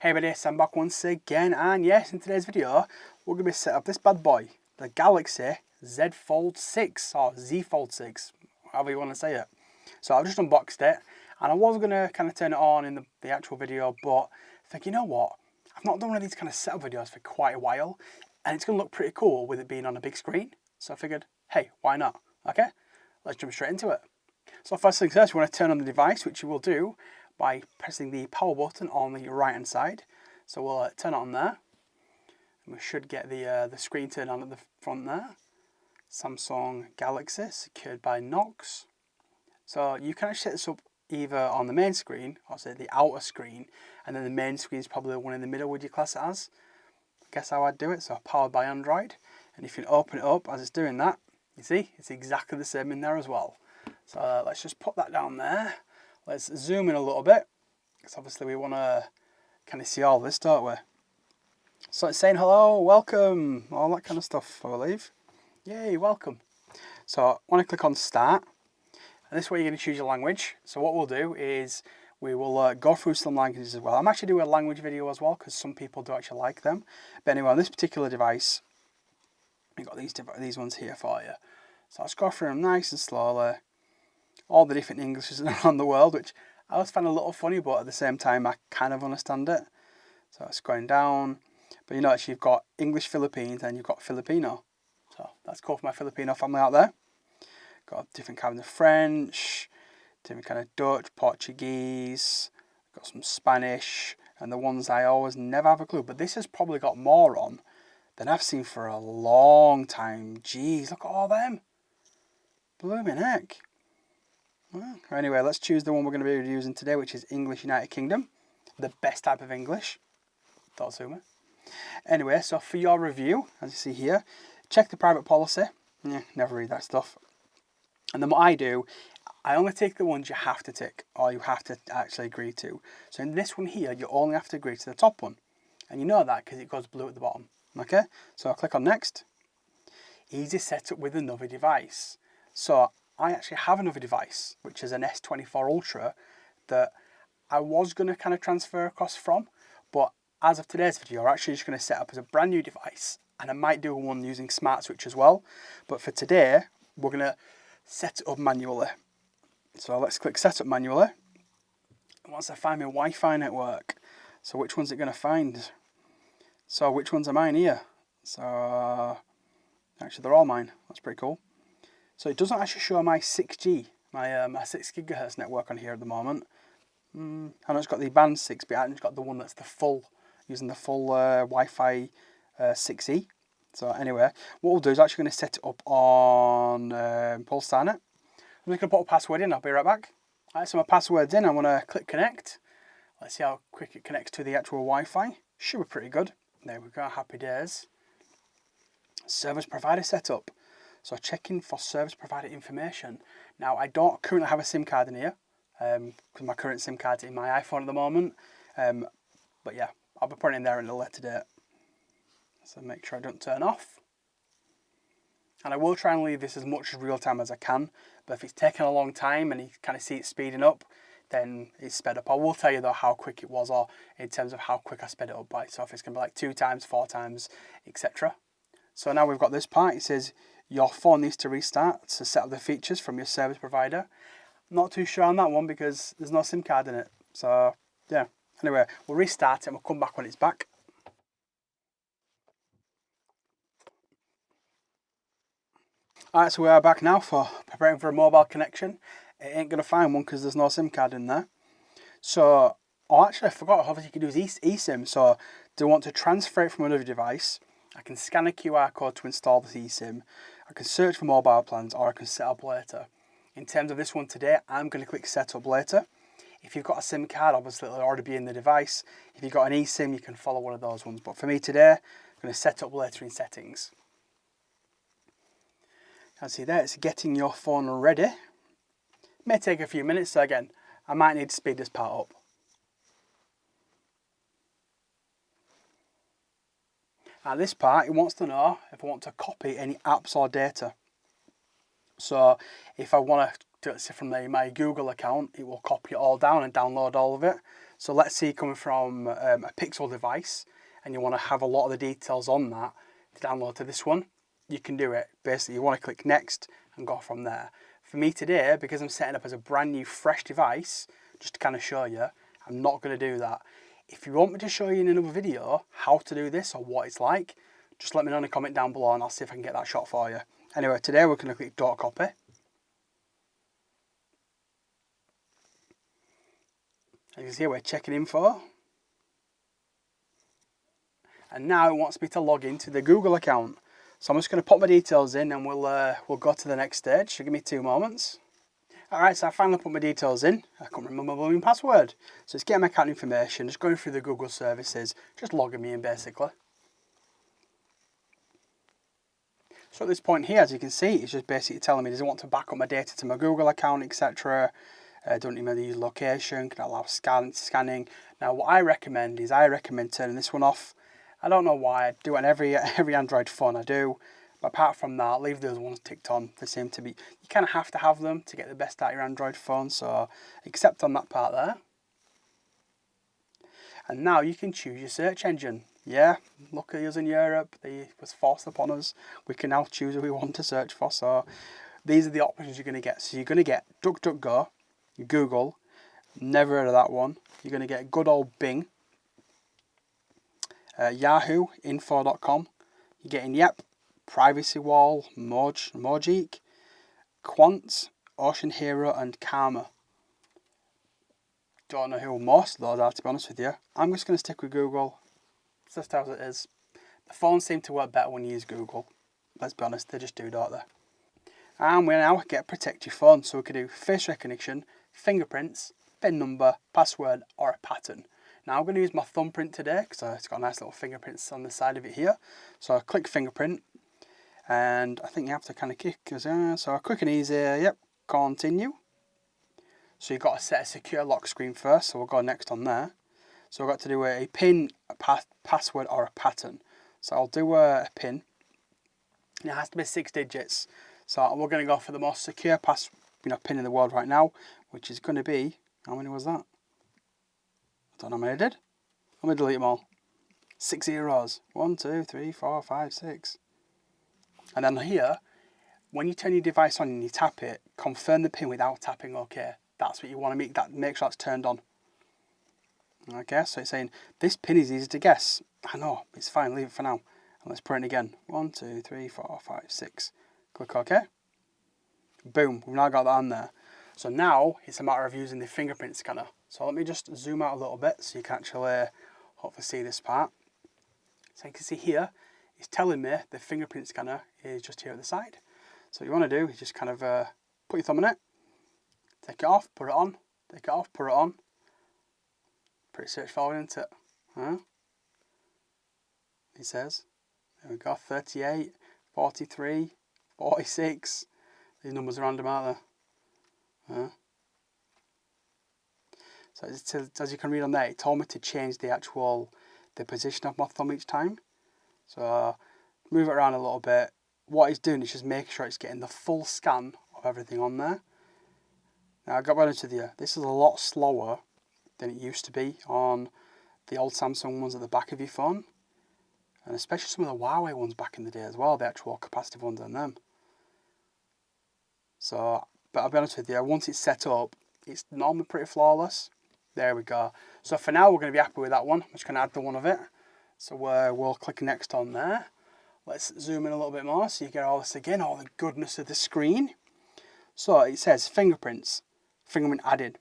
Hey everybody, I'm back once again, and yes, in today's video we're going to be set up this bad boy, the Galaxy Z Fold 6 or Z Fold 6, however you want to say it. So I've just unboxed it, and I was going to kind of turn it on in the actual video, but I think, you know what, I've not done one of these kind of setup videos for quite a while, and it's going to look pretty cool with it being on a big screen. So I figured, hey, why not? Okay, let's jump straight into it. So first things first, we want to turn on the device, which you will do by pressing the power button on the right hand side. So we'll turn it on there, and we should get the screen turned on at the front there. Samsung Galaxy, secured by Knox. So you can actually set this up either on the main screen, or say the outer screen, and then the main screen is probably the one in the middle, would you class it as? Guess how I'd do it. So powered by Android, and if you open it up as it's doing that, you see it's exactly the same in there as well. So let's just put that down there. Let's zoom in a little bit, because obviously we want to kind of see all this, don't we? So it's saying hello, welcome, all that kind of stuff, I believe. Yay, welcome. So I want to click on start, and this way you're going to choose your language. So what we'll do is we will go through some languages as well. I'm actually doing a language video as well, because some people do actually like them. But anyway, on this particular device, we've got these ones here for you. So let's go through them nice and slowly. All the different Englishes around the world, which I always find a little funny, but at the same time I kind of understand it. So it's going down, but you notice you've got English Philippines and you've got Filipino. So that's cool for my Filipino family out there. Got different kinds of French, different kind of Dutch, Portuguese, got some Spanish, and the ones I always never have a clue. But this has probably got more on than I've seen for a long time. Jeez, look at all them. Blooming heck. Well, anyway, let's choose the one we're going to be using today, which is English United Kingdom. The best type of English. Thought so, man. Anyway, so for your review, as you see here, check the private policy. Yeah, never read that stuff. And then what I do, I only take the ones you have to tick, or you have to actually agree to. So in this one here, you only have to agree to the top one. And you know that because it goes blue at the bottom. Okay, so I'll click on next. Easy setup with another device. So I actually have another device, which is an S24 Ultra, that I was going to kind of transfer across from, but as of today's video, I'm actually just going to set up as a brand new device, and I might do one using Smart Switch as well, but for today, we're going to set it up manually. So let's click set up manually. And once I find my Wi-Fi network, so which one's it going to find? So which ones are mine here? So actually they're all mine, that's pretty cool. So it doesn't actually show my 6G, my 6 gigahertz network on here at the moment. I know it's got the band 6, but I haven't got the one that's the full, using the full Wi-Fi 6E. So anyway, what we'll do is actually going to set it up on PulseStarNet. I'm just going to put a password in, I'll be right back. Alright, so my password's in, I'm going to click connect. Let's see how quick it connects to the actual Wi-Fi. Should be pretty good. There we go, happy days. Service provider setup. So checking for service provider information. Now I don't currently have a SIM card in here, because my current SIM card's in my iPhone at the moment. But yeah, I'll be putting it in there in a later date. So make sure I don't turn off. And I will try and leave this as much as real time as I can. But if it's taking a long time and you kind of see it speeding up, then it's sped up. I will tell you though how quick it was, or in terms of how quick I sped it up by. So if it's going to be like 2 times, 4 times, etc. So now we've got this part. It says your phone needs to restart to set up the features from your service provider. Not too sure on that one because there's no SIM card in it. So yeah, anyway, we'll restart it and we'll come back when it's back. Alright, so we are back now for preparing for a mobile connection. It ain't going to find one because there's no SIM card in there. So, oh actually I forgot, obviously you can do eSIM. So, do I want to transfer it from another device? I can scan a QR code to install the eSIM. I can search for mobile plans, or I can set up later. In terms of this one today, I'm going to click set up later. If you've got a SIM card, obviously it'll already be in the device. If you've got an eSIM, you can follow one of those ones. But for me today, I'm going to set up later in settings. As you see there, it's getting your phone ready. It may take a few minutes, so again, I might need to speed this part up. Now this part, it wants to know if I want to copy any apps or data. So if I want to from my Google account, it will copy it all down and download all of it. So let's say coming from a Pixel device and you want to have a lot of the details on that to download to this one, you can do it. Basically, you want to click next and go from there. For me today, because I'm setting up as a brand new fresh device, just to kind of show you, I'm not going to do that. If you want me to show you in another video how to do this or what it's like, just let me know in a comment down below and I'll see if I can get that shot for you. Anyway, today we're going to click Don't Copy. As you can see, we're checking info. And now it wants me to log into the Google account. So I'm just going to put my details in and we'll go to the next stage. So give me 2 moments. Alright, so I finally put my details in. I can't remember my blooming password. So it's getting my account information, just going through the Google services, just logging me in basically. So at this point here, as you can see, it's just basically telling me, does it want to back up my data to my Google account, etc. Don't need to use location, can I allow scanning. Now what I recommend is, turning this one off. I don't know why, I do it on every Android phone I do. But apart from that, leave those ones ticked on. They seem to be, you kind of have to have them to get the best out of your Android phone. So accept on that part there. And now you can choose your search engine. Yeah, look at us in Europe, they was forced upon us. We can now choose who we want to search for. So these are the options you're going to get. So you're going to get DuckDuckGo, Google, never heard of that one. You're going to get good old Bing, Yahoo, info.com. You're getting Yep, Privacy Wall, Mojeek, Quant, Ocean Hero and Karma. Don't know who most of those are, to be honest with you. I'm just going to stick with Google. It's just how it is. The phones seem to work better when you use Google. Let's be honest, they just do, don't they? And we now get protect your phone. So we can do face recognition, fingerprints, PIN number, password or a pattern. Now I'm going to use my thumbprint today because it's got nice little fingerprints on the side of it here. So I click fingerprint. And I think you have to kind of kick, so quick and easy, yep, continue. So you've got to set a secure lock screen first, so we'll go next on there. So we've got to do a PIN, a password or a pattern. So I'll do a PIN, and it has to be 6 digits. So we're going to go for the most secure PIN in the world right now, which is going to be, how many was that? I don't know how many I did. I'm going to delete them all. 6 zeros, 1, 2, 3, 4, 5, 6. And then here, when you turn your device on and you tap it, confirm the PIN without tapping OK. That's what you want to make sure that's turned on. Okay, so it's saying, this PIN is easy to guess. I know, it's fine, leave it for now. And let's print it again. 1, 2, 3, 4, 5, 6. Click OK. Boom, we've now got that on there. So now it's a matter of using the fingerprint scanner. So let me just zoom out a little bit so you can actually hopefully see this part. So you can see here, it's telling me the fingerprint scanner is just here at the side. So what you want to do is just kind of put your thumb in it, take it off, put it on, take it off, put it on. Pretty straightforward, isn't it? Huh? It says, there we go, 38, 43, 46. These numbers are random, aren't they? Huh? So as you can read on there, it told me to change the position of my thumb each time. So move it around a little bit. What it's doing is just making sure it's getting the full scan of everything on there. Now I've got to be honest with you, this is a lot slower than it used to be on the old Samsung ones at the back of your phone. And especially some of the Huawei ones back in the day as well, the actual capacitive ones on them. So, but I'll be honest with you, once it's set up, it's normally pretty flawless. There we go. So for now, we're going to be happy with that one. I'm just going to add the one of it. So we'll click next on there. Let's zoom in a little bit more so you get all this again, all the goodness of the screen. So it says fingerprints, fingerprint added,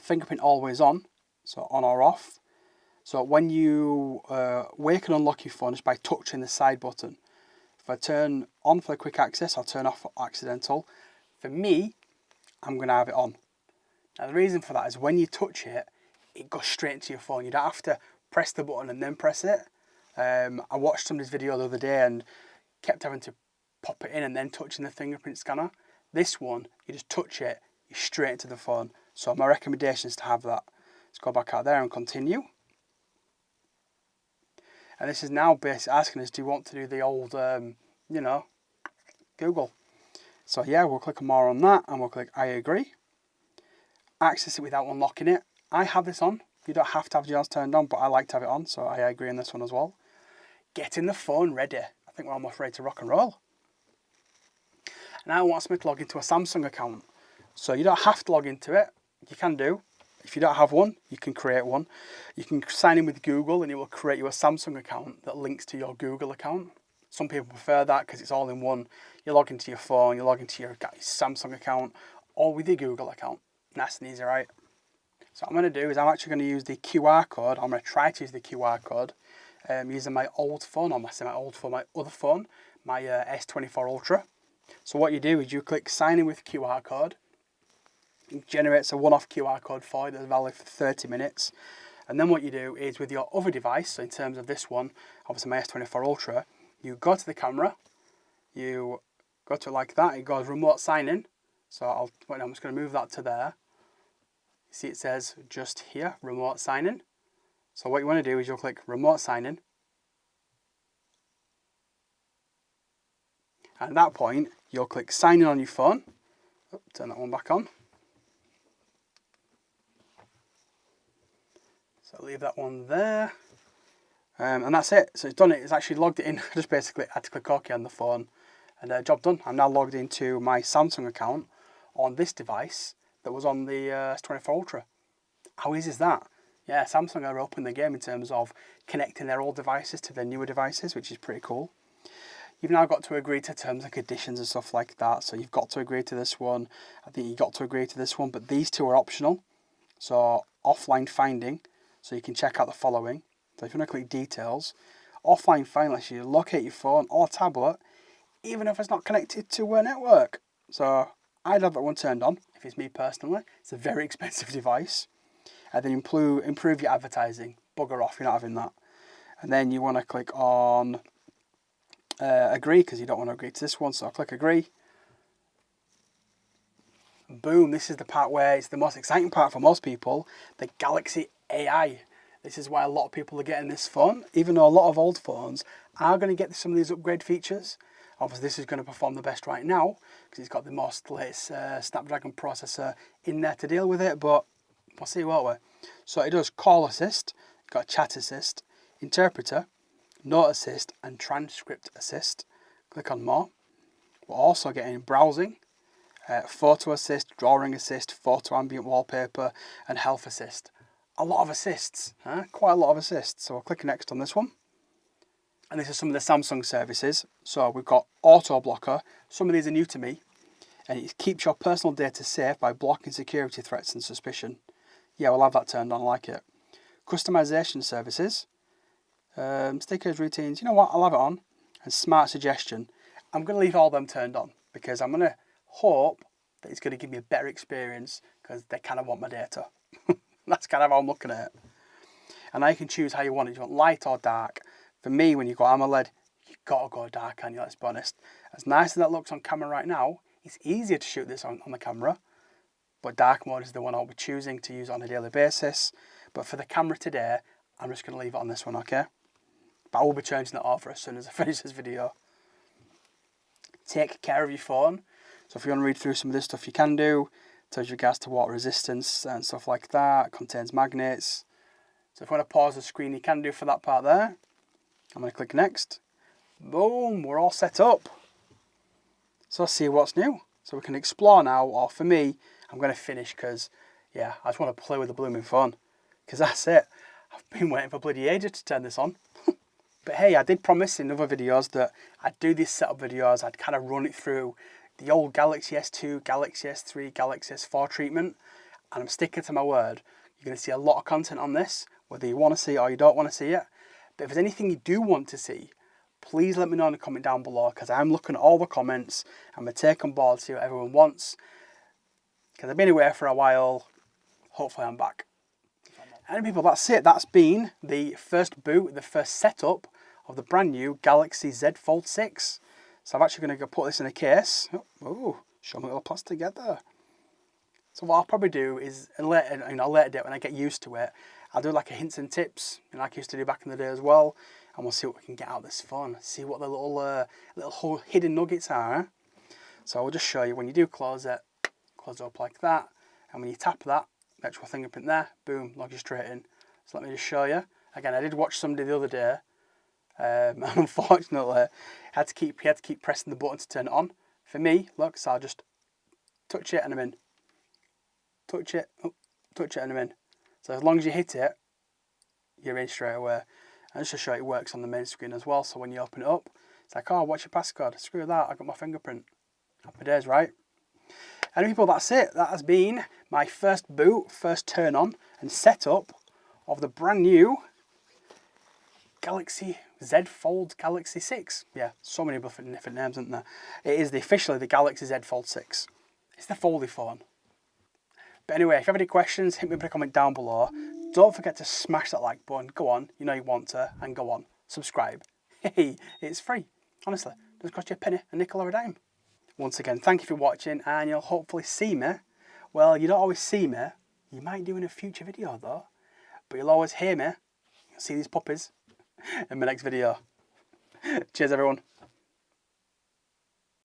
fingerprint always on, so on or off. So when you wake and unlock your phone just by touching the side button. If I turn on for the quick access, I'll turn off for accidental. For me, I'm going to have it on. Now the reason for that is when you touch it, it goes straight into your phone. You don't have to press the button and then press it. I watched somebody's video the other day and kept having to pop it in and then touching the fingerprint scanner. This one, you just touch it, you're straight into the phone. So my recommendation is to have that. Let's go back out there and continue. And this is now basically asking us, do you want to do the old, Google? So yeah, we'll click more on that and we'll click I agree. Access it without unlocking it. I have this on. You don't have to have yours turned on, but I like to have it on, so I agree on this one as well. Getting the phone ready. I think we're almost ready to rock and roll. Now it wants me to log into a Samsung account. So you don't have to log into it. You can do. If you don't have one, you can create one. You can sign in with Google and it will create you a Samsung account that links to your Google account. Some people prefer that because it's all in one. You log into your phone, you log into your Samsung account, or with your Google account. Nice and easy, right? So what I'm going to do is I'm actually going to use the QR code. I'm going to try to use the QR code using my old phone, or my other phone, my S24 Ultra. So what you do is you click sign in with QR code. It generates a one-off QR code for you that's valid for 30 minutes. And then what you do is with your other device, so in terms of this one, obviously my S24 Ultra, you go to the camera, you go to it like that, it goes remote sign in. So I'm just going to move that to there. You see it says just here, remote sign in. So what you want to do is you'll click remote sign in. And at that point, you'll click sign in on your phone. Oh, turn that one back on. So leave that one there. And that's it. So it's done it. It's actually logged it in. Just basically had to click OK on the phone. And job done. I'm now logged into my Samsung account on this device that was on the S24 Ultra. How easy is that? Yeah, Samsung are up in the game in terms of connecting their old devices to their newer devices, which is pretty cool. You've now got to agree to terms and conditions and stuff like that. So you've got to agree to this one. I think you've got to agree to this one, but these two are optional. So offline finding, so you can check out the following. So if you want to click details, offline finding lets you locate your phone or tablet, even if it's not connected to a network. So I'd have that one turned on, if it's me personally. It's a very expensive device. And then improve your advertising. Bugger off, you're not having that. And then you want to click on agree, because you don't want to agree to this one, so I'll click agree. Boom, this is the part where it's the most exciting part for most people, the Galaxy AI. This is why a lot of people are getting this phone, even though a lot of old phones are going to get some of these upgrade features. Obviously this is going to perform the best right now, because it's got the most latest Snapdragon processor in there to deal with it, but we'll see, won't we? So it does call assist, got chat assist, interpreter, note assist and transcript assist. Click on more. We're also getting browsing, photo assist, drawing assist, photo ambient wallpaper and health assist. A lot of assists, quite a lot of assists. So I'll click next on this one. And this is some of the Samsung services. So we've got auto blocker. Some of these are new to me. And it keeps your personal data safe by blocking security threats and suspicion. Yeah, we'll have that turned on, I like it. Customization services. Stickers, routines, you know what, I'll have it on. And smart suggestion. I'm going to leave all them turned on because I'm going to hope that it's going to give me a better experience because they kind of want my data. That's kind of how I'm looking at it. And now you can choose how you want it. Do you want light or dark? For me, when you go AMOLED, you've got to go dark, and let's be honest. As nice as that looks on camera right now, it's easier to shoot this on the camera. But dark mode is the one I'll be choosing to use on a daily basis. But for the camera today, I'm just going to leave it on this one, okay? But I will be changing that over as soon as I finish this video. Take care of your phone. So if you want to read through some of this stuff, you can do. It tells you regards to water resistance and stuff like that. It contains magnets. So if you want to pause the screen, you can do for that part there. I'm going to click next. Boom, we're all set up. So let's see what's new. So we can explore now, or for me, I'm going to finish because, yeah, I just want to play with the blooming phone. Because that's it. I've been waiting for bloody ages to turn this on. But hey, I did promise in other videos that I'd do these setup videos. I'd kind of run it through the old Galaxy S2, Galaxy S3, Galaxy S4 treatment. And I'm sticking to my word. You're going to see a lot of content on this, whether you want to see it or you don't want to see it. But if there's anything you do want to see, please let me know in the comment down below, because I'm looking at all the comments. I'm going to take on board, see what everyone wants. Because I've been away for a while. Hopefully I'm back. And people, that's it. That's been the first boot, the first setup of the brand new Galaxy Z Fold 6. So I'm actually going to go put this in a case. Oh, show me a little plastic together. So what I'll probably do is a later date when I get used to it, I'll do like a hints and tips, like I used to do back in the day as well, and we'll see what we can get out of this phone. See what the little hidden nuggets are. So I'll just show you when you do close it up like that, and when you tap that, the actual fingerprint there, boom, logs you straight in. So let me just show you. Again, I did watch somebody the other day, and unfortunately, he had to keep pressing the button to turn it on. For me, look, so I'll just touch it and I'm in. Touch it, oh, touch it and I'm in. So as long as you hit it, you're in straight away. And just to show you, it works on the main screen as well. So when you open it up, it's like, oh, what's your passcode? Screw that, I got my fingerprint. Happy days, right? Anyway, people, that's it. That has been my first boot, first turn on and setup of the brand new Galaxy Z Fold Galaxy 6. Yeah, so many different names, isn't there? It is officially the Galaxy Z Fold 6. It's the foldy phone. But anyway, if you have any questions, hit me with a comment down below. Don't forget to smash that like button. Go on, you know you want to, and go on. Subscribe. Hey, it's free. Honestly, it doesn't cost you a penny, a nickel or a dime. Once again, thank you for watching, and you'll hopefully see me. Well, you don't always see me. You might do in a future video though. But you'll always hear me. You'll see these puppies in my next video. Cheers, everyone.